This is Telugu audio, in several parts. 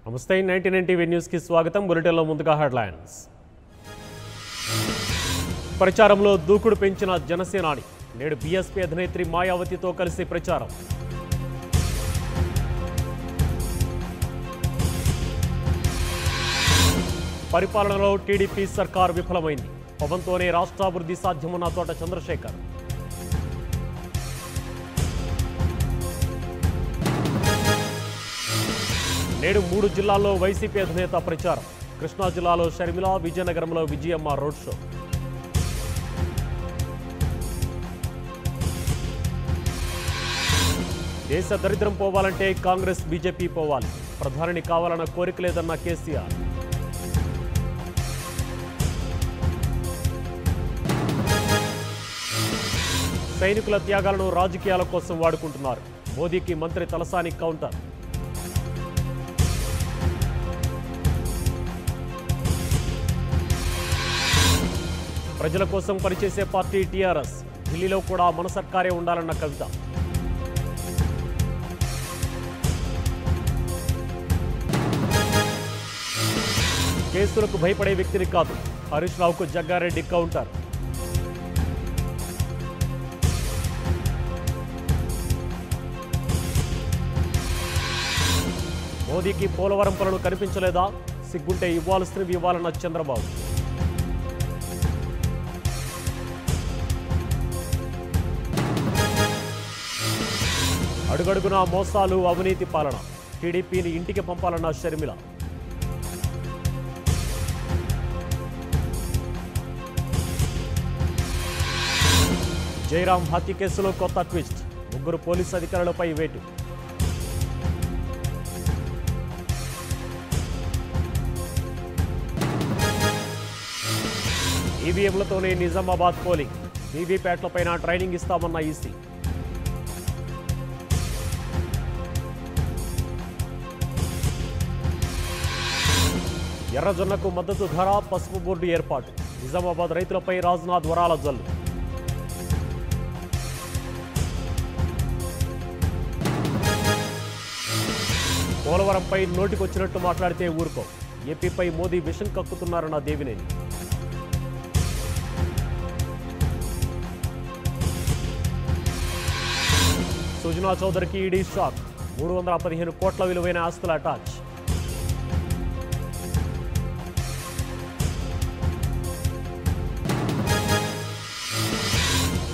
నమస్తే 99 టీవీ న్యూస్ కి స్వాగతం. బులెటిన్లో ముందుగా హెడ్లైన్స్. ప్రచారంలో దూకుడు పెంచిన జనసేనాని నేడు బీఎస్పీ అధినేత్రి మాయావతితో కలిసి ప్రచారం. పరిపాలనలో టీడీపీ సర్కార్ విఫలమైంది. పవన్తోనే రాష్ట్రాభివృద్ధి సాధ్యమన్న తోట చంద్రశేఖర్. నేడు 3 జిల్లాల్లో వైసీపీ అధినేత ప్రచారం. కృష్ణా జిల్లాలో షర్మిల, విజయనగరంలో విజయమ్మ రోడ్ షో. దేశ దరిద్రం పోవాలంటే కాంగ్రెస్ బీజేపీ పోవాలి. ప్రధానిని కావాలన్న కోరిక లేదన్న కేసీఆర్. సైనికుల త్యాగాలను రాజకీయాల కోసం వాడుకుంటున్నారు. మోదీకి మంత్రి తలసాని కౌంటర్. ప్రజల కోసం పనిచేసే పార్టీ టీఆర్ఎస్. ఢిల్లీలో కూడా మన సర్కారే ఉండాలన్న కవిత. కేసులకు భయపడే వ్యక్తిని కాదు, హరీష్ రావుకు జగ్గారెడ్డి కౌంటర్. మోదీకి పోలవరం పనులు కనిపించలేదా? సిగ్గుంటే ఇవ్వాల్సినవి ఇవ్వాలన్న చంద్రబాబు. అడుగడుగునా మోసాలు, అవినీతి పాలన. టీడీపీని ఇంటికి పంపాలన్న షర్మిల. జయరాం హత్య కేసులో కొత్త ట్విస్ట్. 3 పోలీసు అధికారులపై వేటు. ఈవీఎంలతోనే నిజామాబాద్ పోలింగ్. వీవీప్యాట్లపైన ట్రైనింగ్ ఇస్తామన్న ఈసీ. ఎర్రజొన్నకు మద్దతు ధర, పసుపు బోర్డు ఏర్పాటు. నిజామాబాద్ రైతులపై రాజ్నాథ్ వరాల జల్లు. పోలవరంపై నోటికొచ్చినట్టు మాట్లాడితే ఊరుకో. ఏపీపై మోదీ విషం కక్కుతున్నారన్న దేవినేని. సుజనా చౌదరికి ఈడీ షాక్. 315 కోట్ల విలువైన ఆస్తుల అటాచ్.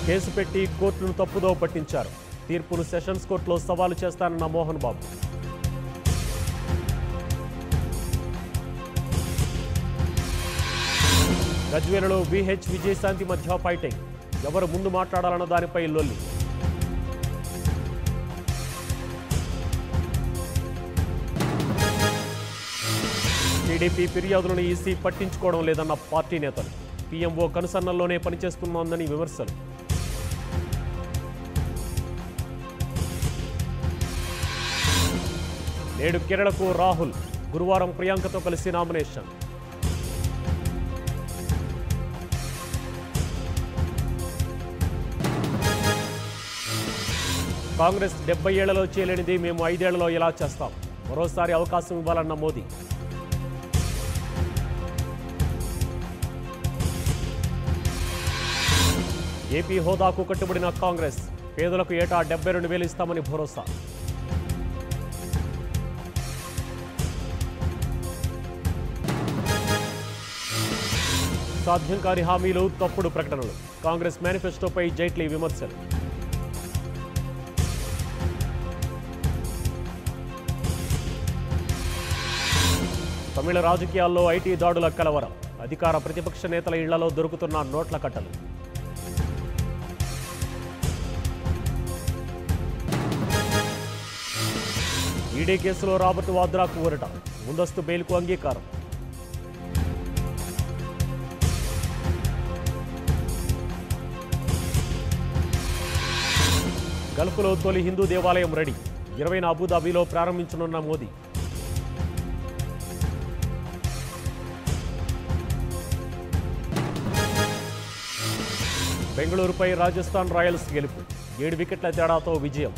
కేసు పెట్టి కోర్టును తప్పుదో పట్టించారు. తీర్పును సెషన్స్ కోర్టులో సవాలు చేస్తానన్న మోహన్ బాబు. గజ్వేలలో విహెచ్ విజయశాంతి మధ్య ఫైటింగ్. ఎవరు ముందు మాట్లాడాలన్న దానిపై లొల్లి. టీడీపీ ఫిర్యాదులను ఈసీ పట్టించుకోవడం లేదన్న పార్టీ నేతలు. పీఎంఓ కనుసన్నల్లోనే పనిచేస్తున్నోందని విమర్శలు. నేడు కేరళకు రాహుల్. గురువారం ప్రియాంకతో కలిసి నామినేషన్. కాంగ్రెస్ 70 ఏళ్లలో చేయలేనిది మేము 5 ఏళ్లలో ఎలా చేస్తాం? మరోసారి అవకాశం ఇవ్వాలన్న మోదీ. ఏపీ హోదాకు కట్టుబడిన కాంగ్రెస్. పేదలకు ఏటా 72,000 ఇస్తామని భరోసా. సాధ్యం కాని హామీలు, తప్పుడు ప్రకటనలు. కాంగ్రెస్ మేనిఫెస్టోపై జైట్లీ విమర్శలు. తమిళ రాజకీయాల్లో ఐటీ దాడుల కలవరం. అధికార ప్రతిపక్ష నేతల ఇళ్లలో దొరుకుతున్న నోట్ల కట్టలు. ఈడీ కేసులో రాబర్ట్ వాద్రాకు ఊరట. ముందస్తు బెయిల్కు అంగీకారం. గల్ఫ్లో తొలి హిందూ దేవాలయం రెడీ. 20న అబుదాబిలో ప్రారంభించనున్న మోదీ. బెంగళూరుపై రాజస్థాన్ రాయల్స్ గెలుపు. 7 వికెట్ల తేడాతో విజయం.